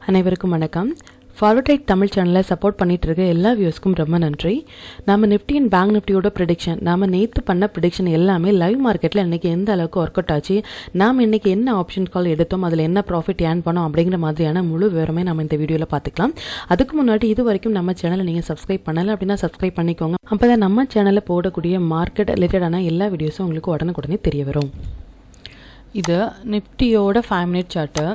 அனைவருக்கும் வணக்கம். ஃபார்வர்ட் தமிழ் சேனலை சப்போர்ட் பண்ணிட்டு இருக்க எல்லா வியூஸ்க்கும் ரொம்ப நன்றி. நம்ம நிஃப்டி அண்ட் பேங்க் நிஃப்டியோட ப்ரிடிக்ஷன், நாம நேற்று பண்ண ப்ரிடிக்ஷன் எல்லாமே லைவ் மார்க்கெட்டில் இன்றைக்கி எந்த அளவுக்கு ஒர்க் அவுட் ஆச்சு, நாம் இன்றைக்கி என்ன ஆப்ஷன் கால் எடுத்தோம், அதில் என்ன ப்ராஃபிட் ஏர்ன் பண்ணோம் அப்படிங்கிற மாதிரியான முழு விவரமே நம்ம இந்த வீடியோவில் பார்த்துக்கலாம். அதுக்கு முன்னாடி இது வரைக்கும் நம்ம சேனலை நீங்கள் சப்ஸ்கிரைப் பண்ணலை அப்படின்னா சப்ஸ்கிரைப் பண்ணிக்கோங்க. அப்போ தான் நம்ம சேனலில் போடக்கூடிய மார்க்கெட் ரிலேட்டடான எல்லா வீடியோஸும் உங்களுக்கு உடனுக்குடனே தெரிய வரும். இது நிஃப்டியோட 5 மினிட் சார்ட்டு.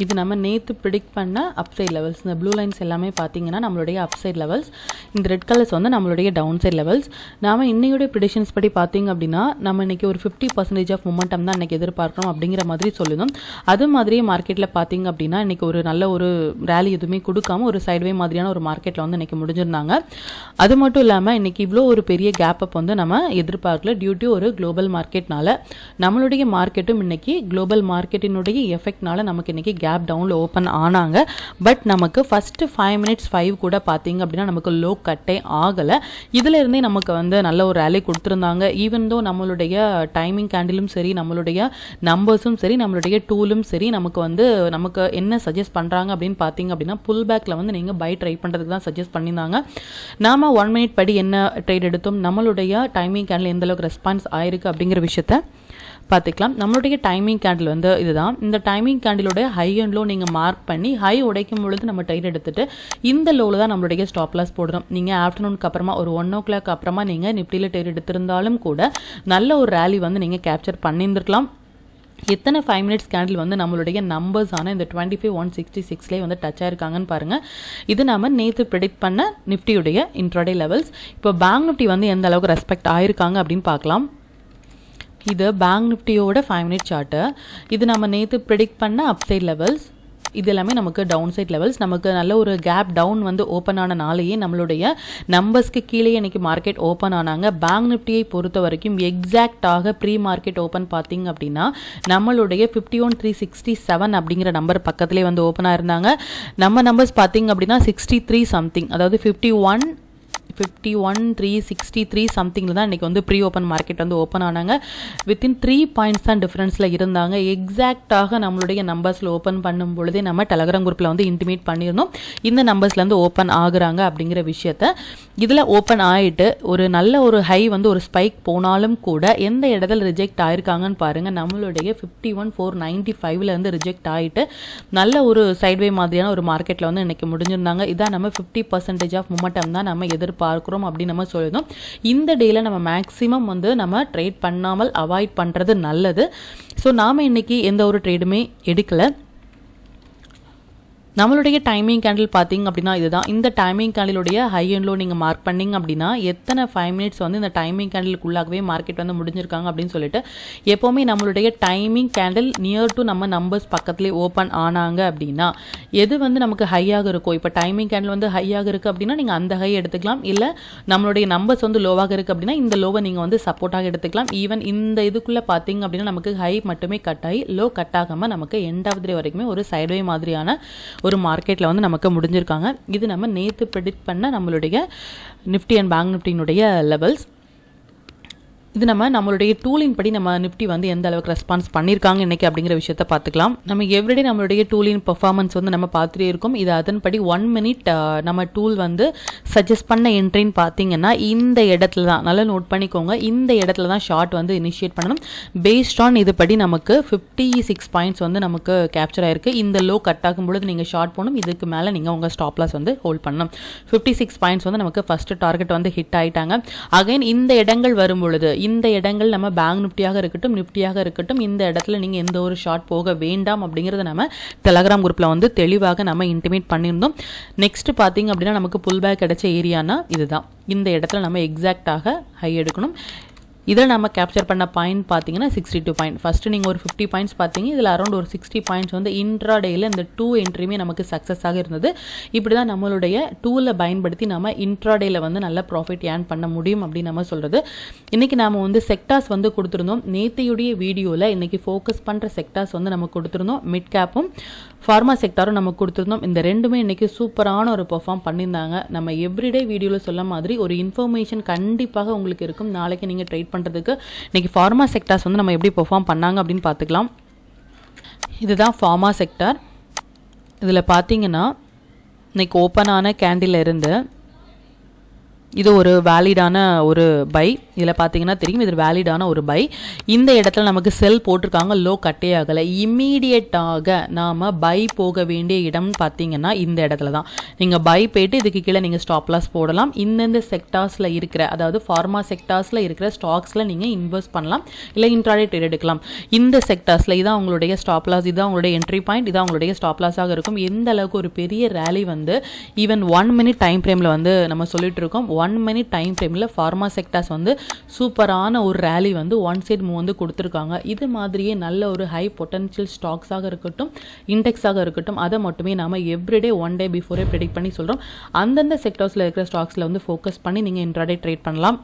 இது நம்ம நேற்று ப்ரிடிக்ட் பண்ண அப்சைட் லெவல்ஸ். இந்த ப்ளூ லைன்ஸ் எல்லாமே பார்த்தீங்கன்னா நம்மளுடைய அப்சைட் லெவல்ஸ், இந்த ரெட் கலர்ஸ் வந்து நம்மளுடைய டவுன் சைட் லெவல்ஸ். நாம் இன்னையோட ப்ரிடிக்ஷன்ஸ் படி பார்த்தீங்க அப்படின்னா நம்ம இன்றைக்கி ஒரு 50% ஆஃப் மொமெண்டம் தான் இன்றைக்கி எதிர்பார்க்கணும் அப்படிங்கிற மாதிரி சொல்லிடும். அது மாதிரியே மார்க்கெட்டில் பார்த்தீங்க அப்படின்னா இன்றைக்கி ஒரு நல்ல ஒரு ரேலி எதுவுமே கொடுக்காம ஒரு சைட்வே மாதிரியான ஒரு மார்க்கெட்டில் வந்து இன்றைக்கி முடிஞ்சிருந்தாங்க. அது மட்டும் இல்லாமல் இன்றைக்கி இவ்வளோ ஒரு பெரிய கேப் அப் வந்து நம்ம எதிர்பார்க்கல. டியூ டு ஒரு குளோபல் மார்க்கெட்னால நம்மளுடைய மார்க்கெட்டும் இன்றைக்கி குளோபல் மார்க்கெட்டினுடைய எஃபெக்ட்னால நமக்கு இன்றைக்கி கேப் டவுன்ல ஓப்பன் ஆனாங்க. பட் நமக்கு ஃபர்ஸ்ட் 5 மினிட்ஸ் 5 கூட பார்த்தீங்க அப்படின்னா நமக்கு லோ கட்டே ஆகலை. இதுல இருந்தே நமக்கு வந்து நல்ல ஒரு ரேலி கொடுத்துருந்தாங்க. ஈவன் தோ நம்மளுடைய டைமிங் கேண்டிலும் சரி, நம்மளுடைய நம்பர்ஸும் சரி, நம்மளுடைய டூலும் சரி, நமக்கு என்ன சஜஸ்ட் பண்றாங்க அப்படின்னு பார்த்தீங்க அப்படின்னா புல் பேக்ல வந்து நீங்க பை ட்ரை பண்றதுக்கு தான் சஜஸ்ட் பண்ணியிருந்தாங்க. நாம 1 மினிட் படி என்ன ட்ரேட் எடுத்தோம், நம்மளுடைய டைமிங் கேண்டில் எந்த அளவுக்கு ரெஸ்பான்ஸ் ஆயிருக்கு அப்படிங்கிற விஷயத்த பார்த்துக்கலாம். நம்மளுடைய டைமிங் கேண்டில் வந்து இதுதான். இந்த டைமிங் கேண்டிலோட ஹை அண்ட் லோ நீங்கள் மார்க் பண்ணி ஹை உடைக்கும் பொழுது நம்ம ட்ரேட் எடுத்துட்டு இந்த லோவில் தான் நம்மளுடைய ஸ்டாப் லாஸ் போடுறோம். நீங்கள் ஆஃப்டர்நூனுக்கு அப்புறமா ஒரு 1 o'clock அப்புறமா நீங்கள் நிஃப்டியில் ட்ரேட் எடுத்திருந்தாலும் கூட நல்ல ஒரு ரேலி வந்து நீங்கள் கேப்சர் பண்ணியிருந்துருக்கலாம். எத்தனை 5 மினிட்ஸ் கேண்டில் வந்து நம்மளுடைய நம்பர்ஸ் ஆன இந்த 25,166 வந்து டச் ஆயிருக்காங்கன்னு பாருங்க. இது நாம நேற்று ப்ரெடிக்ட் பண்ண நிஃப்டியுடைய இன்ட்ராடே லெவல்ஸ். இப்போ பேங்க் நிஃப்டி வந்து எந்த அளவுக்கு ரெஸ்பெக்ட் ஆயிருக்காங்க அப்படின்னு பார்க்கலாம். இது பேங்க் நிஃப்டியோட 5 மினிட் சார்ட்டு. இது நம்ம நேற்று ப்ரெடிக்ட் பண்ண அப்சைட் லெவல்ஸ். இது எல்லாமே நமக்கு டவுன் சைட் லெவல்ஸ். நமக்கு நல்ல ஒரு கேப் டவுன் வந்து ஓப்பன் ஆன நாளையே நம்மளுடைய நம்பர்ஸ்க்கு கீழே இன்னைக்கு மார்க்கெட் ஓப்பன் ஆனாங்க. பேங்க் நிஃப்டியை பொறுத்த வரைக்கும் எக்ஸாக்டாக ப்ரீ மார்க்கெட் ஓப்பன் பார்த்தீங்க அப்படின்னா நம்மளுடைய 51,367 அப்படிங்கிற நம்பர் பக்கத்திலே வந்து ஓப்பன் ஆயிருந்தாங்க. நம்ம நம்பர்ஸ் பார்த்தீங்க அப்படின்னா 63 சம்திங், அதாவது 51,363 சம்திங்கில் தான் இன்றைக்கி வந்து ப்ரீ ஓப்பன் மார்க்கெட் வந்து ஓப்பன் ஆனாங்க. வித்தின் 3 பாயிண்ட்ஸ் தான் டிஃப்ரென்ஸில் இருந்தாங்க. எக்ஸாக்டாக நம்மளுடைய நம்பர்ஸில் ஓப்பன் பண்ணும் பொழுதே நம்ம டெலகிராம் குரூப்பில் வந்து இன்டிமேட் பண்ணியிருந்தோம் இந்த நம்பர்ஸ்லேருந்து ஓப்பன் ஆகுறாங்க அப்படிங்கிற விஷயத்த. இதில் ஓப்பன் ஆகிட்டு ஒரு நல்ல ஒரு ஹை வந்து ஒரு ஸ்பைக் போனாலும் கூட எந்த இடத்துல ரிஜெக்ட் ஆயிருக்காங்கன்னு பாருங்கள். நம்மளுடைய 51,495 ரிஜெக்ட் ஆகிட்டு நல்ல ஒரு சைட்வே மாதிரியான ஒரு மார்க்கெட்டில் வந்து இன்றைக்கி முடிஞ்சிருந்தாங்க. இதான் நம்ம 50% ஆஃப் மொமெண்டம் தான் நம்ம எதிர்பார்க்கிறோம் அப்படின்னு நம்ம சொல்லிடும். இந்த டேல நம்ம மேக்ஸிமம் வந்து நம்ம ட்ரேட் பண்ணாமல் அவாய்ட் பண்றது நல்லது. ஸோ நாம இன்னைக்கு எந்த ஒரு ட்ரேடுமே எடுக்கல. நம்மளுடைய டைமிங் கேண்டில் பார்த்தீங்க அப்படின்னா இதுதான். இந்த டைமிங் கேண்டிலுடைய ஹை அண்ட் லோ நீங்கள் மார்க் பண்ணிங்க அப்படின்னா எத்தனை 5 மினிட்ஸ் வந்து இந்த டைமிங் கேண்டிலுக்குள்ளாகவே மார்க்கெட் வந்து முடிஞ்சிருக்காங்க அப்படின்னு சொல்லிட்டு எப்போவுமே நம்மளுடைய டைமிங் கேண்டில் நியர் டு நம்ம நம்பர்ஸ் பக்கத்துலேயே ஓப்பன் ஆனாங்க அப்படின்னா எது வந்து நமக்கு ஹையாக இருக்கும். இப்போ டைமிங் கேண்டில் வந்து ஹையாக இருக்குது அப்படின்னா நீங்கள் அந்த ஹை எடுத்துக்கலாம். இல்லை நம்மளுடைய நம்பர்ஸ் வந்து லோவாக இருக்குது அப்படின்னா இந்த லோவை நீங்கள் வந்து சப்போர்ட்டாக எடுத்துக்கலாம். ஈவன் இந்த இதுக்குள்ளே பார்த்தீங்க அப்படின்னா நமக்கு ஹை மட்டுமே கட் ஆகி லோ கட் ஆகாமல் நமக்கு எண்ட் ஆஃப் தி டே வரைக்குமே ஒரு சைட்வே மாதிரியான ஒரு மார்க்கெட்டில் வந்து நமக்கு முடிஞ்சிருக்காங்க. இது நம்ம நேற்று ப்ரெடிக்ட் பண்ண நம்மளுடைய நிஃப்டி அண்ட் பேங்க் நிஃப்டியினுடைய லெவல்ஸ். இது நம்மளுடைய டூலின் படி நம்ம நிஃப்டி வந்து எந்த அளவுக்கு ரெஸ்பான்ஸ் பண்ணியிருக்காங்க இன்னைக்கு அப்படிங்கிற விஷயத்த பார்த்துக்கலாம். நம்ம எவ்ரிடே நம்மளுடைய டூலின் பெர்ஃபார்மன்ஸ் வந்து நம்ம பார்த்துட்டே இருக்கோம். இது அதன்படி 1 மினிட் நம்ம டூல் வந்து சஜஸ்ட் பண்ண என்ட்ரின்னு பார்த்தீங்கன்னா இந்த இடத்துல தான், நல்லா நோட் பண்ணிக்கோங்க, இந்த இடத்துல தான் ஷார்ட் வந்து இனிஷியேட் பண்ணணும். பேஸ்ட் ஆன் இதுபடி நமக்கு 56 பாயிண்ட்ஸ் வந்து நமக்கு கேப்சர் ஆயிருக்கு. இந்த லோ கட் ஆகும் பொழுது நீங்கள் ஷார்ட் போகணும். இதுக்கு மேலே நீங்கள் உங்கள் ஸ்டாப் லாஸ் வந்து ஹோல்ட் பண்ணணும். 56 பாயிண்ட்ஸ் வந்து நமக்கு ஃபர்ஸ்ட் டார்கெட் வந்து ஹிட் ஆயிட்டாங்க. அகைன் இந்த இடங்கள் வரும் பொழுது இந்த இடங்கள் நம்ம பேங்க் நிஃப்டியாக இருக்கட்டும் இந்த இடத்துல நீங்கள் எந்த ஒரு ஷார்ட் போக வேண்டாம் அப்படிங்கிறத நம்ம டெலகிராம் குரூப்பில் வந்து தெளிவாக நம்ம இன்டிமேட் பண்ணியிருந்தோம். நெக்ஸ்ட் பார்த்தீங்க அப்படின்னா நமக்கு புல் பேக் கிடைச்ச ஏரியானா இதுதான். இந்த இடத்துல நம்ம எக்ஸாக்டாக ஹை எடுக்கணும். இதில் நம்ம கேப்சர் பண்ண பாயிண்ட் பார்த்தீங்கன்னா 62 பாயிண்ட். ஃபஸ்ட்டு நீங்கள் ஒரு 50 பாயிண்ட்ஸ் பார்த்தீங்க. இதில் அரௌண்ட் ஒரு 60 பாயிண்ட்ஸ் வந்து இன்ட்ராடேயில் இந்த 2 என்ட்ரியுமே நமக்கு சக்ஸஸாக இருந்தது. இப்படி தான் நம்மளுடைய டூலை பயன்படுத்தி நம்ம இன்ட்ராடேயில் வந்து நல்ல ப்ராஃபிட் ஏர்ன் பண்ண முடியும் அப்படின்னு நம்ம சொல்கிறது. இன்றைக்கி நாம் வந்து செக்டார்ஸ் வந்து கொடுத்துருந்தோம். நேற்றையுடைய வீடியோவில் இன்றைக்கி ஃபோக்கஸ் பண்ணுற செக்டார்ஸ் வந்து நம்ம கொடுத்துருந்தோம். மிட் கேப்பும் ஃபார்மா செக்டாரும் நம்ம கொடுத்துருந்தோம். இந்த ரெண்டுமே இன்றைக்கி சூப்பரான ஒரு பெர்ஃபார்ம் பண்ணியிருந்தாங்க. நம்ம எவ்ரிடே வீடியோவில் சொல்ல மாதிரி ஒரு இன்ஃபர்மேஷன் கண்டிப்பாக உங்களுக்கு இருக்கும். நாளைக்கு நீங்கள் ட்ரேட் பண்ணுறதுக்கு இன்றைக்கி ஃபார்மா செக்டார்ஸ் வந்து நம்ம எப்படி பெர்ஃபார்ம் பண்ணாங்க அப்படின்னு பார்த்துக்கலாம். இதுதான் ஃபார்மா செக்டார். இதில் பார்த்தீங்கன்னா இன்னைக்கு ஓப்பன் ஆன கேண்டில் இருந்து இது ஒரு வேலிடான ஒரு பை. இதில் பார்த்தீங்கன்னா தெரியும் இது வேலிடான ஒரு பை. இந்த இடத்துல நமக்கு செல் போட்டிருக்காங்க, லோ கட்டே ஆகலை. இம்மீடியட்டாக நாம் பை போக வேண்டிய இடம்னு பார்த்தீங்கன்னா இந்த இடத்துல தான். நீங்கள் பை போயிட்டு இதுக்கு கீழே நீங்கள் ஸ்டாப் லாஸ் போடலாம். இந்தந்த செக்டார்ஸில் இருக்கிற, அதாவது ஃபார்மா செக்டார்ஸில் இருக்கிற ஸ்டாக்ஸில் நீங்கள் இன்வெஸ்ட் பண்ணலாம், இல்லை இன்ட்ராடே ட்ரேட் எடுக்கலாம். இந்த செக்டார்ஸில் இதான் உங்களுடைய ஸ்டாப் லாஸ், இதான் உங்களுடைய என்ட்ரி பாயிண்ட், இதான் உங்களுடைய ஸ்டாப் லாஸாக இருக்கும். எந்த அளவுக்கு ஒரு பெரிய ரேலி வந்து ஈவன் 1 minute டைம் ஃப்ரேமில் வந்து நம்ம சொல்லிட்டு இருக்கோம். 1 minute டைம் ஃப்ரேமில் ஃபார்மா செக்டார்ஸ் வந்து சூப்பரான ஒரு ரேலி வந்து ஒன் சைட் மூவ் வந்து கொடுத்துருக்காங்க. இது மாதிரியே நல்ல ஒரு ஹை பொட்டன்ஷியல் ஸ்டாக்ஸாக இருக்கட்டும், இண்டெக்ஸாக இருக்கட்டும், அதை மட்டுமே நாம் எவ்ரிடே 1 day பிஃபோரே ப்ரெடிக்ட் பண்ணி சொல்கிறோம். அந்தந்த செக்டார்ஸில் இருக்கிற ஸ்டாக்ஸில் வந்து ஃபோக்கஸ் பண்ணி நீங்கள் இன்ட்ராடே ட்ரேட் பண்ணலாம்.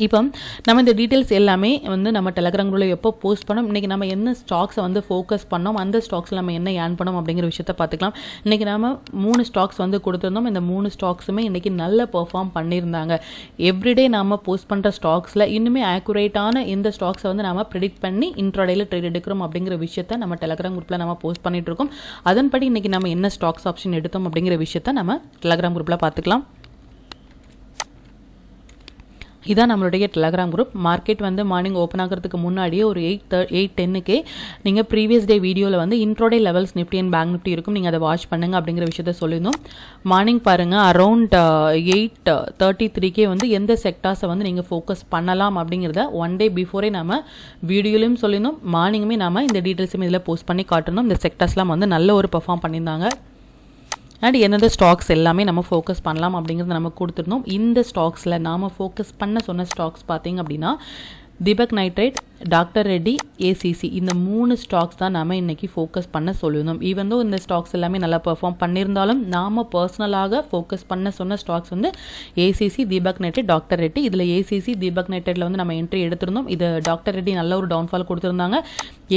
இப்போ நம்ம இந்த டீட்டெயில்ஸ் எல்லாமே வந்து நம்ம டெலகிராம் குரூப்பில் எப்போ போஸ்ட் பண்ணோம், இன்றைக்கி நம்ம என்ன ஸ்டாக்ஸை வந்து ஃபோக்கஸ் பண்ணோம், அந்த ஸ்டாக்ஸில் நம்ம என்ன ஏர்ன் பண்ணோம் அப்படிங்கிற விஷயத்த பார்த்துக்கலாம். இன்றைக்கி நம்ம 3 ஸ்டாக்ஸ் வந்து கொடுத்துருந்தோம். இந்த 3 ஸ்டாக்ஸுமே இன்றைக்கி நல்ல பெர்ஃபார்ம் பண்ணியிருந்தாங்க. எவ்ரிடே நாம் போஸ்ட் பண்ணுற ஸ்டாக்ஸில் இன்னுமே ஆக்குரேட்டான இந்த ஸ்டாக்ஸை வந்து நம்ம ப்ரெடிக்ட் பண்ணி இன்ட்ராடேயில் ட்ரேட் எடுக்கிறோம் அப்படிங்கிற விஷயத்த நம்ம டெலகிராம் குரூப்பில் நம்ம போஸ்ட் பண்ணிகிட்ருக்கோம். அதன்படி இன்றைக்கி நம்ம என்ன ஸ்டாக்ஸ் ஆப்ஷன் எடுத்தோம் அப்படிங்கிற விஷயத்த நம்ம டெலகிராம் குரூப்பில் பார்த்துக்கலாம். இதான் நம்மளுடைய டெலகிராம் குரூப். மார்க்கெட் வந்து மார்னிங் ஓப்பன் ஆகிறதுக்கு முன்னாடியே ஒரு 8:10 நீங்கள் ப்ரீவியஸ் டே வீடியோவில் வந்து intraday levels Nifty and bank Nifty இருக்கும், நீங்கள் அதை வாட்ச் பண்ணுங்கள் அப்படிங்கிற விஷயத்த சொல்லியிருந்தோம். மார்னிங் பாருங்கள், அரௌண்ட் 8:33 வந்து எந்த செக்டார்ஸை வந்து நீங்கள் ஃபோக்கஸ் பண்ணலாம் அப்படிங்கிறத 1 day பிஃபோரே நம்ம வீடியோலையும் சொல்லியிருந்தோம், மார்னிங்குமே நம்ம இந்த டீட்டெயில்ஸுமே இதில் போஸ்ட் பண்ணி காட்டணும். இந்த செக்டார்ஸ்லாம் வந்து நல்ல ஒரு பெர்ஃபார்ம் பண்ணியிருந்தாங்க. அண்ட் எந்தெந்த ஸ்டாக்ஸ் எல்லாமே நம்ம ஃபோக்கஸ் பண்ணலாம் அப்படிங்கிறத நம்ம கொடுத்துருந்தோம். இந்த ஸ்டாக்ஸில் நாம் ஃபோக்கஸ் பண்ண சொன்ன ஸ்டாக்ஸ் பார்த்திங்க அப்படின்னா Deepak nitrate, doctor Reddy, ACC, இந்த 3 ஸ்டாக்ஸ் தான் நாம் இன்றைக்கி ஃபோக்கஸ் பண்ண சொல்லியிருந்தோம். ஈவன் தோ இந்த ஸ்டாக்ஸ் எல்லாமே நல்லா பெர்ஃபார்ம் பண்ணியிருந்தாலும் நாம் பர்சனலாக ஃபோக்கஸ் பண்ண சொன்ன ஸ்டாக்ஸ் வந்து ACC, Deepak nitrate, doctor Reddy. இதில் ஏசிசி, தீபக் நைட்ரேட்டில் வந்து நம்ம என்ட்ரி எடுத்திருந்தோம். இது டாக்டர் ரெட்டி நல்ல ஒரு டவுன்ஃபால் கொடுத்துருந்தாங்க.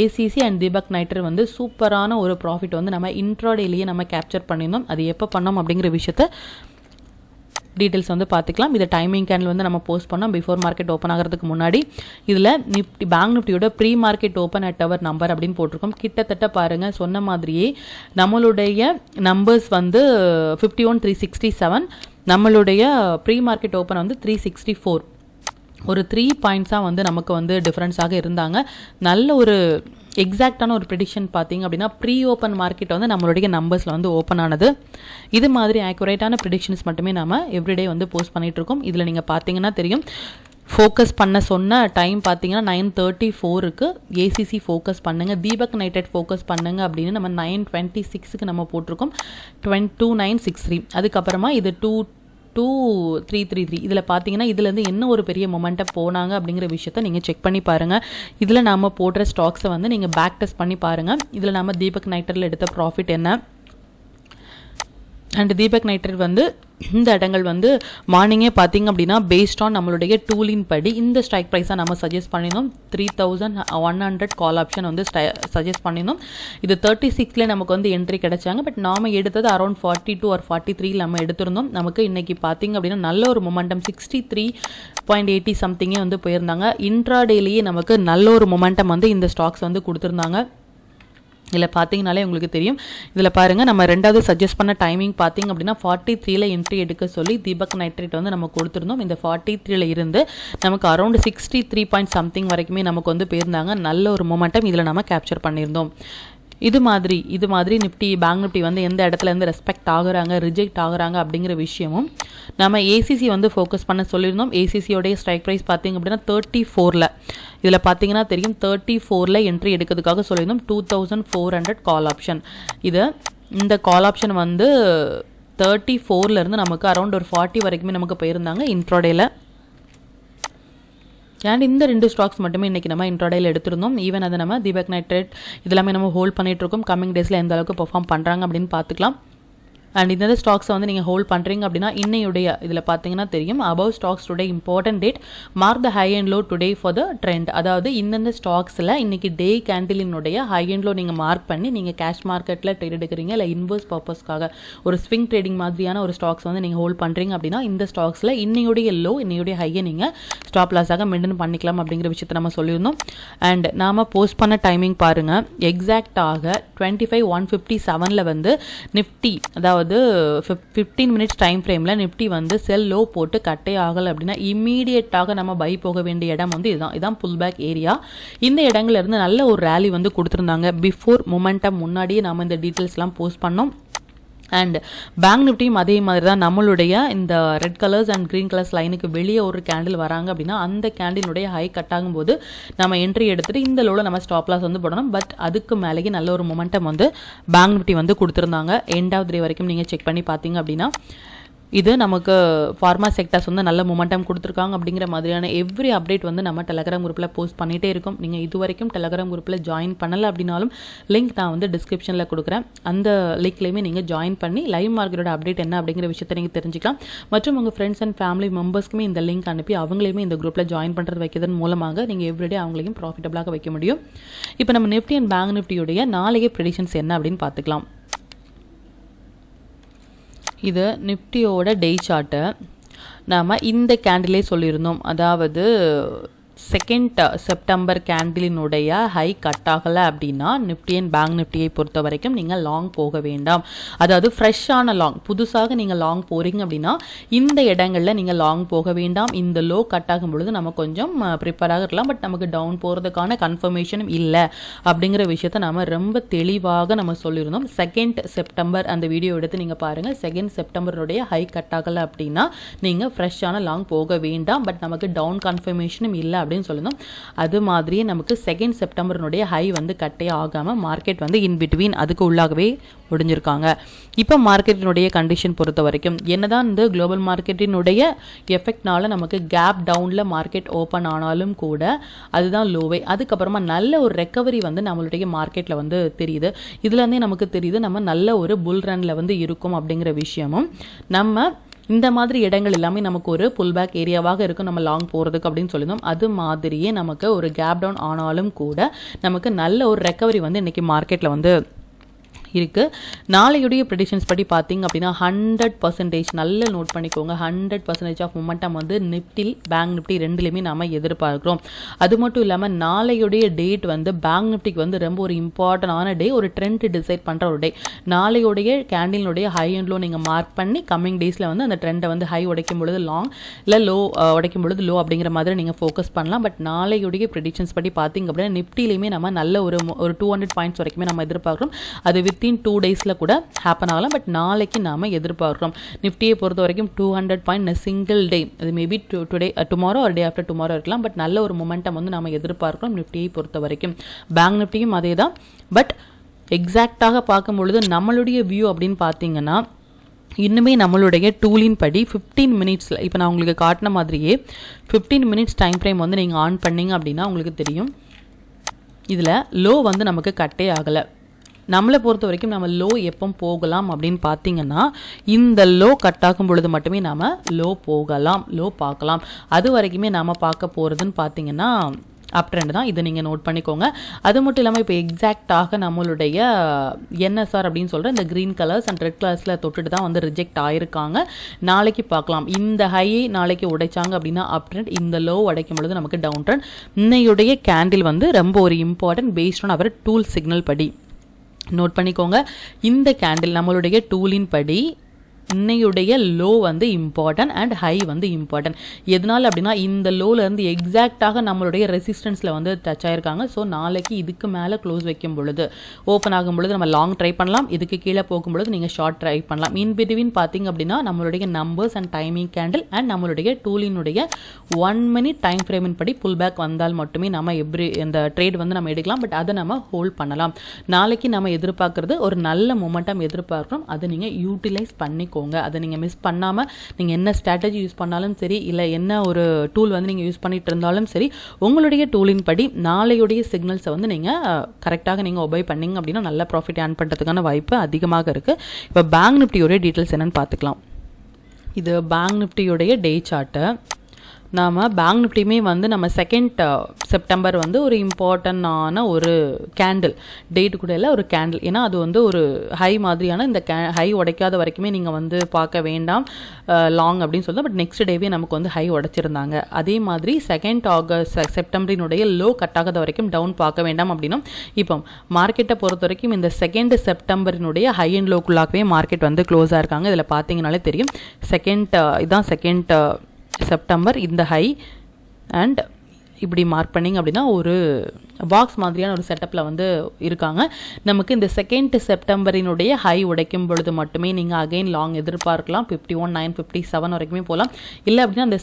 ஏசிசி அண்ட் தீபக் நைட்ரேட் வந்து சூப்பரான ஒரு ப்ராஃபிட் வந்து நம்ம இன்ட்ராடேலேயே நம்ம கேப்சர் பண்ணியிருந்தோம். அது எப்போ பண்ணோம் அப்படிங்கிற விஷயத்த டீட்டெயில்ஸ் வந்து பார்த்துக்கலாம். இதை டைமிங் கேண்டில் வந்து நம்ம போஸ்ட் பண்ணோம் பிஃபோர் மார்க்கெட் ஓப்பன் ஆகிறதுக்கு முன்னாடி. இதில் நிஃப்டி பேங்க் நிஃப்டியோட pre market open at our number அப்படின்னு போட்டிருக்கோம். கிட்டத்தட்ட பாருங்கள், சொன்ன மாதிரியே நம்மளுடைய நம்பர்ஸ் வந்து 51,367, நம்மளுடைய ப்ரீ மார்க்கெட் ஓப்பன் வந்து 364. ஒரு 3 பாயிண்ட்ஸாக வந்து நமக்கு வந்து டிஃப்ரென்ஸாக இருந்தாங்க. நல்ல ஒரு எக்ஸாக்டான ஒரு ப்ரெடிக்ஷன் பார்த்தீங்க அப்படின்னா ப்ரீ ஓப்பன் மார்க்கெட் வந்து நம்மளுடைய நம்பர்ஸில் வந்து ஓப்பன் ஆனது. இது மாதிரி ஆக்குரேட்டான ப்ரெடிக்ஷன்ஸ் மட்டுமே நம்ம எவ்ரிடே வந்து போஸ்ட் பண்ணிகிட்ருக்கோம். இதில் நீங்கள் பார்த்தீங்கன்னா தெரியும், ஃபோக்கஸ் பண்ண சொன்ன டைம் பார்த்தீங்கன்னா 9:34 ஏசிசி ஃபோக்கஸ் பண்ணுங்கள், தீபக் நைட்ரேட் ஃபோக்கஸ் பண்ணுங்கள் அப்படின்னு நம்ம 9:26 நம்ம போட்டிருக்கோம். 2963. அதுக்கப்புறமா இது 2333. இதில் பார்த்தீங்கன்னா இதுலேருந்து என்ன ஒரு பெரிய மொமெண்ட்டாக போனாங்க அப்படிங்கிற விஷயத்த நீங்கள் செக் பண்ணி பாருங்கள். இதில் நாம் போடுற ஸ்டாக்ஸை வந்து நீங்கள் பேக் டெஸ்ட் பண்ணி பாருங்கள். இதில் நம்ம தீபக் நைட்ரேட்டில் எடுத்த ப்ராஃபிட் என்ன, அண்ட் தீபக் நைட்ரேட் வந்து இந்த இடங்கள் வந்து மார்னிங்கே பார்த்தீங்க அப்படின்னா பேஸ்ட் ஆன் நம்மளுடைய டூலின் படி இந்த ஸ்ட்ரைக் ப்ரைஸாக நம்ம சஜஸ்ட் பண்ணியிருந்தோம். 3100 கால் ஆப்ஷன் வந்து சஜஸ்ட் பண்ணியிருந்தோம். இது 36 நமக்கு வந்து என்ட்ரி கிடைச்சாங்க. பட் நாம் எடுத்தது அரௌண்ட் 42 or 43 நம்ம எடுத்திருந்தோம். நமக்கு இன்றைக்கி பார்த்தீங்க அப்படின்னா நல்ல ஒரு மொமெண்டம் 63.80 சம்திங்கே வந்து போயிருந்தாங்க. இன்ட்ராடேலேயே நமக்கு நல்ல ஒரு மொமெண்டம் வந்து இந்த ஸ்டாக்ஸ் வந்து கொடுத்துருந்தாங்க. இதில் பார்த்தீங்கனாலே உங்களுக்கு தெரியும். இதில் பாருங்கள், நம்ம ரெண்டாவது சஜஸ்ட் பண்ண டைமிங் பார்த்தீங்க அப்படின்னா 43 என்ட்ரி எடுக்க சொல்லி தீபக் நைட்ரேட் வந்து நம்ம கொடுத்துருந்தோம். இந்த 43 இருந்து நமக்கு அரௌண்ட் 63 பாயிண்ட் சம்திங் வரைக்குமே நமக்கு வந்து போயிருந்தாங்க. நல்ல ஒரு மொமெண்டம் இதில் நம்ம கேப்சர் பண்ணியிருந்தோம். இது மாதிரி நிஃப்டி பேங்க் நிஃப்டி வந்து எந்த இடத்துல இருந்து ரெஸ்பெக்ட் ஆகுறாங்க, ரிஜெக்ட் ஆகுறாங்க அப்படிங்கிற விஷயமும் நம்ம ஏசிசி வந்து ஃபோக்கஸ் பண்ண சொல்லியிருந்தோம். ஏசிசியோடைய ஸ்ட்ரைக் ப்ரைஸ் பார்த்திங்க அப்படின்னா 34. இதில் பார்த்தீங்கன்னா தெரியும் 34 என்ட்ரி எடுக்கிறதுக்காக சொல்லியிருந்தோம். 2400 கால் ஆப்ஷன். இந்த கால் ஆப்ஷன் வந்து 34 நமக்கு அரௌண்ட் ஒரு 40 வரைக்குமே நமக்கு போயிருந்தாங்க இன்ட்ராடேல. அண்ட் இந்த 2 ஸ்டாக்ஸ் மட்டுமே இன்றைக்கி நம்ம இன்ட்ராடேயில் எடுத்திருந்தோம். ஈவன் அதை நம்ம தீபக் நைட்ரேட் இதெல்லாமே நம்ம ஹோல்ட் பண்ணிகிட்ருக்கோம். கம்மிங் டேஸில் எந்த அளவுக்கு பெர்ஃபார்ம் பண்ணுறாங்க அப்படின்னு பார்த்துக்கலாம். அண்ட் இந்த ஸ்டாக்ஸை வந்து நீங்கள் ஹோல்ட் பண்ணுறீங்க அப்படின்னா இன்னையுடைய இதில் பார்த்தீங்கன்னா தெரியும் above stocks today important date mark the high and low today for the trend. அதாவது இந்தந்த ஸ்டாக்ஸில் இன்னைக்கு டே கேண்டிலினுடைய ஹை அண்ட் லோ நீங்கள் மார்க் பண்ணி நீங்கள் கேஷ் மார்க்கெட்டில் ட்ரேட் எடுக்கிறீங்க இல்லை இன்வெர்ஸ் பர்பஸ்க்காக ஒரு ஸ்விங் ட்ரேடிங் மாதிரியான ஒரு ஸ்டாக்ஸ் வந்து நீங்கள் ஹோல்ட் பண்ணுறீங்க அப்படின்னா இந்த ஸ்டாக்ஸில் இன்னையுடைய லோ இன்னையுடைய ஹையை நீங்கள் ஸ்டாப் லாஸாக மெயின்டைன் பண்ணிக்கலாம் அப்படிங்கிற விஷயத்தை நம்ம சொல்லியிருந்தோம். அண்ட் நாம் போஸ்ட் பண்ண டைமிங் பாருங்கள், எக்ஸாக்டாக 25:157 வந்து நிஃப்டி அதாவது 15 மினிட்ஸ் டைம் ஃப்ரேமில் நிஃப்டி வந்து செல் லோ போட்டு கட்டே ஆகலை அப்படின்னா இம்மீடியட்டாக நம்ம பை போக வேண்டிய இடம் வந்து இதுதான் புல் பேக் ஏரியா. இந்த இடங்கள்ல இருந்து நல்ல ஒரு ரேலி வந்து கொடுத்துருந்தாங்க. பிஃபோர் மொமெண்டம் முன்னாடியே நம்ம இந்த டீட்டெயில்ஸ்லாம் போஸ்ட் பண்ணோம். அண்ட் பேங்க் நிஃப்டியும் அதே மாதிரி தான் நம்மளுடைய இந்த red colours and green colours லைனுக்கு வெளியே ஒரு கேண்டில் வராங்க அப்படின்னா அந்த கேண்டிலுடைய ஹை கட் ஆகும்போது நம்ம என்ட்ரி எடுத்துகிட்டு இந்த லோவில் நம்ம ஸ்டாப் லாஸ் வந்து போடணும். பட் அதுக்கு மேலேயே நல்ல ஒரு மொமெண்டம் வந்து பேங்க் நிஃப்டி வந்து கொடுத்துருந்தாங்க. எண்ட் ஆஃப் டே வரைக்கும் நீங்கள் செக் பண்ணி பார்த்தீங்க அப்படின்னா இது நமக்கு ஃபார்மா செக்டர்ஸ் வந்து நல்ல மொமெண்டம் கொடுத்துருக்காங்க அப்படிங்கிற மாதிரியான எவ்ரி அப்டேட் வந்து நம்ம டெலகிராம் குரூப்பில் போஸ்ட் பண்ணிகிட்டே இருக்கும். நீங்கள் இது வரைக்கும் டெலகிராம் குரூப்பில் ஜாயின் பண்ணலை அப்படின்னாலும் லிங்க் நான் வந்து டிஸ்கிரிப்ஷனில் கொடுக்குறேன். அந்த லிங்க்லேயுமே நீங்கள் ஜாயின் பண்ணி லைவ் மார்க்கெட்டோட அப்டேட் என்ன அப்படிங்கிற விஷயத்தை நீங்கள் தெரிஞ்சுக்கலாம். மற்றும் உங்கள் ஃப்ரெண்ட்ஸ் அண்ட் ஃபேமிலி மெம்பர்ஸ்க்குமே இந்த லிங்க் அனுப்பி அவங்களையுமே இந்த குரூப்பில் ஜாயின் பண்ணுறது வைக்கிறதன் மூலமாக நீங்கள் எவ்ரிடே அவங்களையும் ப்ராஃபிட்டபிளாக வைக்க முடியும். இப்போ நம்ம நிஃப்டி அண்ட் பேங்க் நிஃப்டியுடைய நாளைய ப்ரெடிக்ஷன்ஸ் என்ன அப்படின்னு பார்த்துக்கலாம். இது நிஃப்டியோட டே சார்ட்டு. நாம் இந்த கேண்டிலே சொல்லியிருந்தோம், அதாவது 2 செப்டம்பர் கேண்டிலினுடைய ஹை கட் ஆகலை அப்படின்னா நிஃப்டி அண்ட் பேங்க் நிஃப்டியை பொறுத்த வரைக்கும் நீங்கள் லாங் போக வேண்டாம். அதாவது ஃப்ரெஷ்ஷான லாங், புதுசாக நீங்கள் லாங் போகிறீங்க அப்படின்னா இந்த இடங்களில் நீங்கள் லாங் போக வேண்டாம். இந்த லோ கட் ஆகும் பொழுது நம்ம கொஞ்சம் ப்ரிப்பேராக இருக்கலாம். பட் நமக்கு டவுன் போகிறதுக்கான கன்ஃபர்மேஷனும் இல்லை அப்படிங்கிற விஷயத்தை நம்ம ரொம்ப தெளிவாக நம்ம சொல்லியிருந்தோம். 2 செப்டம்பர் அந்த வீடியோ எடுத்து நீங்கள் பாருங்கள். 2 செப்டம்பருடைய ஹை கட் ஆகலை அப்படின்னா நீங்கள் ஃப்ரெஷ்ஷான லாங் போக வேண்டாம். பட் நமக்கு டவுன் கன்ஃபர்மேஷனும் இல்லை அப்படின்னு சொல்லணும். அது மாதிரியே நமக்கு 2 செப்டம்பருடைய ஹை வந்து கட்டே ஆகாமல் மார்க்கெட் வந்து இன் பிட்வீன் அதுக்கு உள்ளாகவே முடிஞ்சிருக்காங்க. இப்போ மார்க்கெட்டினுடைய கண்டிஷன் பொறுத்த வரைக்கும் என்னதான் இந்த குளோபல் மார்க்கெட்டினுடைய எஃபெக்ட்னால நமக்கு கேப் டவுனில் மார்க்கெட் ஓப்பன் ஆனாலும் கூட அதுதான் லோவே. அதுக்கப்புறமா நல்ல ஒரு ரெக்கவரி வந்து நம்மளுடைய மார்க்கெட்டில் வந்து தெரியுது. இதுலேருந்தே நமக்கு தெரியுது நம்ம நல்ல ஒரு புல் ரனில் வந்து இருக்கும் அப்படிங்கிற விஷயமும். நம்ம இந்த மாதிரி இடங்கள் எல்லாமே நமக்கு ஒரு புல் பேக் ஏரியாவாக இருக்கும் நம்ம லாங் போகிறதுக்கு அப்படின்னு சொல்லியிருந்தோம். அது மாதிரியே நமக்கு ஒரு கேப் டவுன் ஆனாலும் கூட நமக்கு நல்ல ஒரு ரெக்கவரி வந்து இன்றைக்கி மார்க்கெட்டில் வந்து இருக்குது. நாளையுடைய ப்ரெடிக்ஷன்ஸ் படி பார்த்தீங்க அப்படின்னா 100% நல்ல நோட் பண்ணிக்கோங்க. 100% ஆஃப் மொமெண்டம் வந்து நிஃப்டி பேங்க் நிஃப்டி ரெண்டுலேயுமே நம்ம எதிர்பார்க்குறோம். அது மட்டும் இல்லாமல் நாளையுடைய டேட் வந்து பேங்க் நிஃப்டிக்கு வந்து ரொம்ப ஒரு இம்பார்ட்டண்டான டே, ஒரு ட்ரெண்ட் டிசைட் பண்ணுற ஒரு டே. நாளையுடைய கேண்டிலுடைய ஹை அண்ட் லோ நீங்கள் மார்க் பண்ணி கம்மிங் டேஸில் வந்து அந்த ட்ரெண்டை வந்து ஹை உடைக்கும் பொழுது லாங், இல்லை லோ உடைக்கும் பொழுது லோ அப்படிங்கிற மாதிரி நீங்கள் ஃபோக்கஸ் பண்ணலாம். பட் நாளையுடைய ப்ரெடிக்ஷன்ஸ் படி பார்த்தீங்க அப்படின்னா நிஃப்டிலையுமே நம்ம நல்ல ஒரு 200 பாயிண்ட்ஸ் வரைக்குமே நம்ம எதிர்பார்க்குறோம். அது வித்தின் 2 டேஸில் கூட ஹேப்பன் ஆகலாம். பட் நாளைக்கு நாம் எதிர்பார்க்குறோம் நிஃப்டியை பொறுத்த வரைக்கும் 200 பாயிண்ட் சிங்கிள் டே, அது மேபி டுடே டுமாரோ ஒரு டே ஆஃப்டர் டுமாரோ இருக்கலாம். பட் நல்ல ஒரு மொமெண்டம் வந்து நம்ம எதிர்பார்க்குறோம் நிஃப்டியை பொறுத்த வரைக்கும். பேங்க் நிஃப்டியும் அதே தான். பட் எக்ஸாக்டாக பார்க்கும் பொழுது நம்மளுடைய வியூ அப்படின்னு பார்த்தீங்கன்னா இன்னுமே நம்மளுடைய டூலின் படி 15 மினிட்ஸில் இப்போ நான் உங்களுக்கு காட்டின மாதிரியே 15 மினிட்ஸ் டைம் ஃப்ரேம் வந்து நீங்கள் ஆன் பண்ணிங்க அப்படின்னா உங்களுக்கு தெரியும் இதில் லோ வந்து நமக்கு கட்டே ஆகலை. நம்மளை பொறுத்த வரைக்கும் நம்ம லோ எப்போ போகலாம் அப்படின்னு பார்த்தீங்கன்னா இந்த லோ கட் ஆகும் பொழுது மட்டுமே நாம் லோ போகலாம், லோ பார்க்கலாம். அது வரைக்குமே நாம் பார்க்க போகிறதுன்னு பார்த்தீங்கன்னா அப் ட்ரெண்ட் தான். இதை நீங்கள் நோட் பண்ணிக்கோங்க. அது மட்டும் இல்லாமல் இப்போ எக்ஸாக்டாக நம்மளுடைய என்எஸ்ஆர் அப்படின்னு சொல்கிற இந்த க்ரீன் கலர்ஸ் அண்ட் ரெட் கலர்ஸில் தொட்டுட்டு தான் வந்து ரிஜெக்ட் ஆகிருக்காங்க. நாளைக்கு பார்க்கலாம். இந்த ஹையை நாளைக்கு உடைச்சாங்க அப்படின்னா அப் ட்ரெண்ட், இந்த லோ உடைக்கும் பொழுது நமக்கு டவுன் ட்ரெண்ட். இன்னையுடைய கேண்டில் வந்து ரொம்ப ஒரு important based on our tool signal படி நோட் பண்ணிக்கோங்க. இந்த கேண்டில் நம்மளுடைய டூலின் படி இன்னையுடைய லோ வந்து இம்பார்ட்டன்ட் அண்ட் ஹை வந்து இம்பார்ட்டன்ட். எதனால் அப்படின்னா இந்த லோலேருந்து எக்ஸாக்டாக நம்மளுடைய ரெசிஸ்டன்ஸில் வந்து டச் ஆகிருக்காங்க. ஸோ நாளைக்கு இதுக்கு மேலே க்ளோஸ் வைக்கும் பொழுது ஓப்பன் ஆகும் பொழுது நம்ம லாங் ட்ரை பண்ணலாம். இதுக்கு கீழே போகும் பொழுது நீங்கள் ஷார்ட் ட்ரை பண்ணலாம். இன் பிட்வீன் பார்த்தீங்க அப்படின்னா நம்மளுடைய numbers and timing candle and நம்மளுடைய டூலினுடைய 1 மினிட் டைம் ஃப்ரேமின் படி புல் பேக் வந்தால் மட்டுமே நம்ம இந்த ட்ரேட் வந்து நம்ம எடுக்கலாம். பட் அதை நம்ம ஹோல்ட் பண்ணலாம். நாளைக்கு நம்ம எதிர்பார்க்குறது ஒரு நல்ல மொமெண்டம் எதிர்பார்க்குறோம். அதை நீங்கள் யூட்டிலைஸ் பண்ணிக்கோ. பண்ணிக்கோங்க. அதை நீங்கள் மிஸ் பண்ணாமல் நீங்கள் என்ன ஸ்ட்ராட்டஜி யூஸ் பண்ணாலும் சரி, இல்லை என்ன ஒரு டூல் வந்து நீங்கள் யூஸ் பண்ணிட்டு இருந்தாலும் சரி, உங்களுடைய டூலின் படி நாளையுடைய சிக்னல்ஸை வந்து நீங்கள் கரெக்டாக நீங்கள் ஒபே பண்ணிங்க அப்படின்னா நல்ல ப்ராஃபிட் ஏர்ன் பண்ணுறதுக்கான வாய்ப்பு அதிகமாக இருக்குது. இப்போ பேங்க் நிஃப்டியோடைய டீட்டெயில்ஸ் என்னென்னு பார்த்துக்கலாம். இது பேங்க் நிஃப்டியோடைய டே சார்ட்டு. நாம் பேங்க் நிஃப்டியுமே வந்து நம்ம 2 செப்டம்பர் வந்து ஒரு இம்பார்ட்டண்டான ஒரு கேண்டில், டேட்டு கூட இல்லை, ஒரு கேண்டில். ஏன்னா அது வந்து ஒரு ஹை மாதிரியான இந்த ஹை உடைக்காத வரைக்குமே நீங்கள் வந்து பார்க்க வேண்டாம் லாங் அப்படின்னு சொல்லுங்கள். பட் நெக்ஸ்ட் டேவே நமக்கு வந்து ஹை உடைச்சிருந்தாங்க. அதே மாதிரி 2 செப்டம்பரினுடைய லோ கட் ஆகாத வரைக்கும் டவுன் பார்க்க வேண்டாம் அப்படின்னா, இப்போ மார்க்கெட்டை பொறுத்த வரைக்கும் இந்த 2 செப்டம்பரினுடைய ஹை அண்ட் லோக்குள்ளாகவே மார்க்கெட் வந்து க்ளோஸாக இருக்காங்க. இதில் பார்த்தீங்கனாலே தெரியும். இதுதான் 2 செப்டம்பர் இந்த ஹை அண்ட் இப்படி மார்க் பண்ணிங்க அப்படின்னா ஒரு பாக்ஸ் மாதிரியான ஒரு செட்டப்பில் வந்து இருக்காங்க. நமக்கு இந்த 2 செப்டம்பரினுடைய ஹை உடைக்கும் பொழுது மட்டுமே நீங்கள் அகைன் லாங் எதிர்பார்க்கலாம். 51,957 வரைக்குமே போகலாம். இல்லை அப்படின்னா அந்த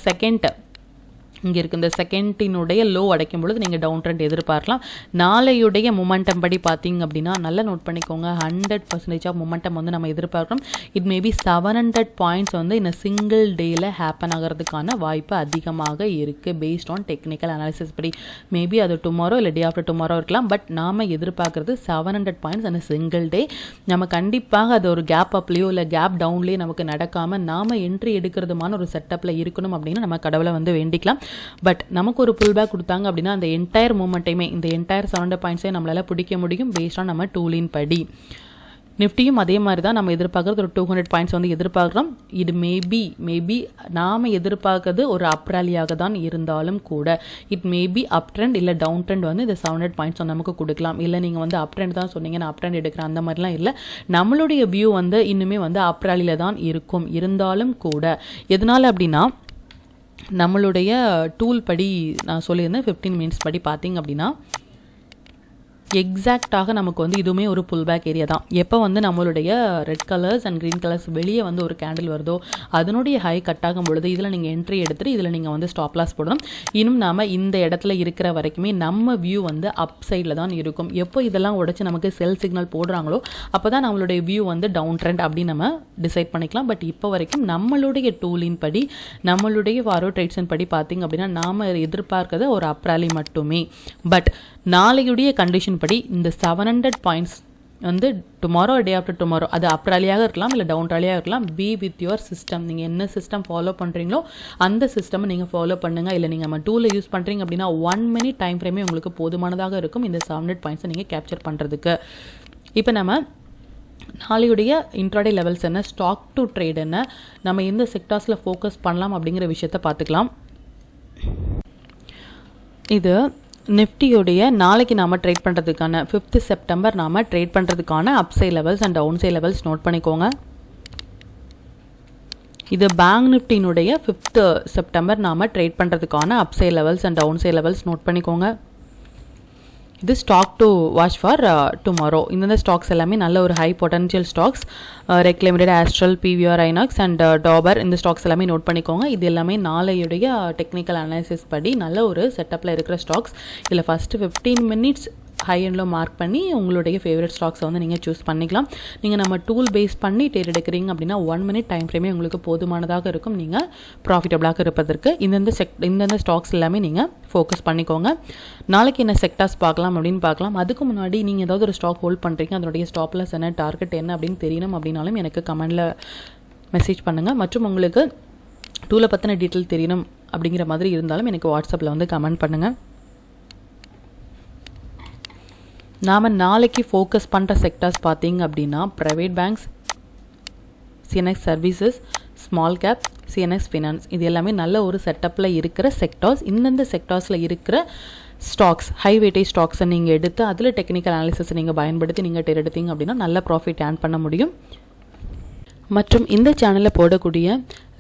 இங்கே இருக்குது இந்த செகண்டினுடைய லோ அடைக்கும் பொழுது நீங்கள் டவுன் ட்ரெண்ட் எதிர்பார்க்கலாம். நாளையுடைய மொமெண்டம் படி பார்த்தீங்க அப்படின்னா நல்லா நோட் பண்ணிக்கோங்க. 100% ஆஃப் மொமெண்டம் வந்து நம்ம எதிர்பார்க்குறோம். இட் மேபி 700 பாயிண்ட்ஸ் வந்து இந்த சிங்கிள் டேயில் ஹேப்பன் ஆகிறதுக்கான வாய்ப்பு அதிகமாக இருக்குது. பேஸ்ட் ஆன் டெக்னிக்கல் அனாலிசிஸ் படி மேபி அது டுமாரோ இல்லை டே ஆஃப்டர் டுமாரோ இருக்கலாம். பட் நாம் எதிர்பார்க்குறது 700 பாயிண்ட்ஸ் அந்த சிங்கிள் டே. நம்ம கண்டிப்பாக அது ஒரு கேப் அப்லேயோ இல்லை கேப் டவுன்லேயோ நமக்கு நடக்காமல் நாம் என்ட்ரி எடுக்கிறதுமான ஒரு செட்டப்பில் இருக்கணும் அப்படின்னு நம்ம கடவுளை வந்து வேண்டிக்கலாம். பட் நமக்கு ஒரு புல் பேக் கொடுத்தாங்க அப்படின்னா அந்த என்டையர் மூமெண்ட்டையுமே, இந்த என்டையர் 700 பாயிண்ட்ஸே நம்மளால் பிடிக்க முடியும் பேஸ்ட் ஆன் நம்ம டூலின் படி. நிஃப்டியும் அதே மாதிரி தான் நம்ம எதிர்பார்க்குறது ஒரு 200 பாயிண்ட்ஸ் வந்து எதிர்பார்க்குறோம். இது மேபி நாம் எதிர்பார்க்கறது ஒரு அப் ரேலியாக தான் இருந்தாலும் கூட இட் மேபி அப் ட்ரெண்ட் இல்லை டவுன் ட்ரெண்ட் வந்து இந்த 700 பாயிண்ட்ஸ் வந்து நமக்கு கொடுக்கலாம். இல்லை நீங்கள் வந்து அப் ட்ரெண்ட் தான் சொன்னீங்க, நான் அப் ட்ரெண்ட் எடுக்கிறேன், அந்த மாதிரிலாம் இல்லை. நம்மளுடைய வியூ வந்து இன்னுமே வந்து அப் ரேலியில் தான் இருக்கும். இருந்தாலும் கூட எதனால் அப்படின்னா நம்மளுடைய டூல் படி நான் சொல்லியிருந்தேன் 15 மினிட்ஸ் படி பார்த்தீங்க அப்படின்னா எக்ஸாக்டாக நமக்கு வந்து இதுவுமே ஒரு புல் பேக் ஏரியா தான். எப்போ வந்து நம்மளுடைய red colours and green colours வெளியே வந்து ஒரு கேண்டில் வருதோ அதனுடைய ஹை கட் ஆகும் பொழுது இதில் நீங்கள் என்ட்ரி எடுத்துகிட்டு இதில் நீங்கள் வந்து ஸ்டாப் லாஸ் போடணும். இன்னும் நாம் இந்த இடத்துல இருக்கிற வரைக்குமே நம்ம வியூ வந்து அப் சைடில் தான் இருக்கும். எப்போ இதெல்லாம் உடச்சி நமக்கு செல் சிக்னல் போடுறாங்களோ அப்போ தான் நம்மளுடைய வியூ வந்து டவுன் ட்ரெண்ட் அப்படின்னு நம்ம டிசைட் பண்ணிக்கலாம். பட் இப்போ வரைக்கும் நம்மளுடைய டூலின் படி, நம்மளுடைய ஃபார்வர்ட் ட்ரேட்ஸின் படி பார்த்திங்க அப்படின்னா நாம் எதிர்பார்க்கறது ஒரு அப் ரேலி மட்டுமே. பட் நாளையுடைய கண்டிஷன் படி இந்த 700 பாயிண்ட்ஸ் வந்து டுமாரோ டே ஆஃப்டர் டுமாரோ அது அப் ரேலியாக இருக்கலாம் இல்லை டவுன் ரேலியாக இருக்கலாம். Be with your system. நீங்கள் என்ன சிஸ்டம் ஃபாலோ பண்ணுறீங்களோ அந்த சிஸ்டமை நீங்கள் ஃபாலோ பண்ணுங்கள். இல்லை நீங்கள் நம்ம டூலை யூஸ் பண்ணுறீங்க அப்படின்னா 1 மினிட் டைம் ஃப்ரேமே உங்களுக்கு போதுமானதாக இருக்கும் இந்த 700 பாயிண்ட்ஸை நீங்கள் கேப்சர் பண்ணுறதுக்கு. இப்போ நம்ம நாளையுடைய இன்ட்ராடே லெவல்ஸ் என்ன, ஸ்டாக் டு ட்ரேட் என்ன, நம்ம எந்த செக்டார்ஸில் ஃபோக்கஸ் பண்ணலாம் அப்படிங்கிற விஷயத்தை பார்த்துக்கலாம். இது நிஃப்டியோடைய நாளைக்கு நாம் ட்ரேட் பண்ணுறதுக்கான 5th செப்டம்பர் நாம் ட்ரேட் பண்ணுறதுக்கான upside levels and down side levels note பண்ணிக்கோங்க. இது பேங்க் நிஃப்டினுடைய 5th செப்டம்பர் நாம் ட்ரேட் பண்ணுறதுக்கான upside levels and down side levels note பண்ணிக்கோங்க. இது stock to watch for tomorrow. இந்த ஸ்டாக்ஸ் எல்லாமே நல்ல ஒரு high potential stocks. REC limited, Astral, PVR, INOX and Dabur, இந்த ஸ்டாக்ஸ் எல்லாமே நோட் பண்ணிக்கோங்க. இது எல்லாமே நாளையுடைய டெக்னிக்கல் அனாலிசிஸ் படி நல்ல ஒரு செட்டப்பில் இருக்கிற ஸ்டாக்ஸ். இதில் first 15 minutes high until mark பண்ணி உங்களுடைய ஃபேவரட் ஸ்டாக்ஸை வந்து நீங்கள் சூஸ் பண்ணிக்கலாம். நீங்கள் நம்ம டூல் பேஸ் பண்ணி ட்ரேட் எடுக்கிறீங்க அப்படின்னா 1 மினிட் டைம் ஃப்ரேமே உங்களுக்கு போதுமானதாக இருக்கும் நீங்கள் ப்ராஃபிட்டபிளாக இருப்பதற்கு. இந்தந்த ஸ்டாக்ஸ் எல்லாமே நீங்கள் ஃபோக்கஸ் பண்ணிக்கோங்க. நாளைக்கு என்ன செக்டார்ஸ் பார்க்கலாம் அப்படின்னு பார்க்கலாம். அதுக்கு முன்னாடி நீங்கள் ஏதாவது ஒரு ஸ்டாக் ஹோல்ட் பண்ணுறீங்க, அதனுடைய ஸ்டாப் லாஸ் என்ன, டார்கெட் என்ன அப்படின்னு தெரியணும் அப்படின்னாலும் எனக்கு கமெண்டில் மெசேஜ் பண்ணுங்கள். மற்றும் உங்களுக்கு டூலை பற்றின டீட்டெயில் தெரியணும் அப்படிங்கிற மாதிரி இருந்தாலும் எனக்கு வாட்ஸ்அப்பில் வந்து கமெண்ட் பண்ணுங்கள். நாம் நாளைக்கு ஃபோக்கஸ் பண்ணுற செக்டார்ஸ் பார்த்தீங்க அப்படின்னா private banks, CNX services, small cap, CNX finance, இது எல்லாமே நல்ல ஒரு செட்டப்பில் இருக்கிற செக்டார்ஸ். இந்தந்த செக்டார்ஸில் இருக்கிற ஸ்டாக்ஸ், ஹை வெயிட்டேஜ் ஸ்டாக்ஸை நீங்கள் எடுத்து அதில் டெக்னிக்கல் அனாலிசிஸை நீங்கள் பயன்படுத்தி நீங்கள் ட்ரேட் எடுத்தீங்க அப்படின்னா நல்ல ப்ராஃபிட் ஏர்ன் பண்ண முடியும். மற்றும் இந்த சேனலில் போடக்கூடிய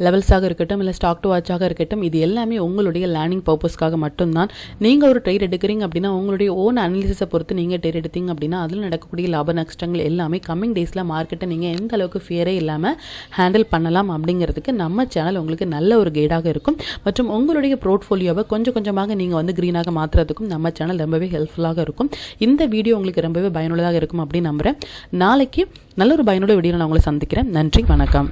லெவல்ஸாக இருக்கட்டும் இல்லை ஸ்டாக் டு வாட்சாக இருக்கட்டும், இது எல்லாமே உங்களுடைய லேர்னிங் பர்பஸ்க்காக மட்டும்தான். நீங்கள் ஒரு ட்ரேட் எடுக்கிறீங்க அப்படின்னா உங்களுடைய ஓன் அனாலிசிஸை பொறுத்து நீங்கள் ட்ரேட் எடுத்தீங்க அப்படின்னா அதில் நடக்கக்கூடிய லாப நஷ்டங்கள் எல்லாமே கம்மிங் டேஸில் மார்க்கெட்டை நீங்கள் எந்த அளவுக்கு ஃபியரே இல்லாமல் ஹேண்டில் பண்ணலாம் அப்படிங்கிறதுக்கு நம்ம சேனல் உங்களுக்கு நல்ல ஒரு கைடாக இருக்கும். மற்றும் உங்களுடைய போர்ட்ஃபோலியோவை கொஞ்சம் கொஞ்சமாக நீங்கள் வந்து க்ரீனாக மாற்றுறதுக்கும் நம்ம சேனல் ரொம்பவே ஹெல்ப்ஃபுல்லாக இருக்கும். இந்த வீடியோ உங்களுக்கு ரொம்பவே பயனுள்ளதாக இருக்கும் அப்படின்னு நம்புகிறேன். நாளைக்கு நல்ல ஒரு பயனுள்ள வீடியோ நான் உங்களை சந்திக்கிறேன். நன்றி, வணக்கம்.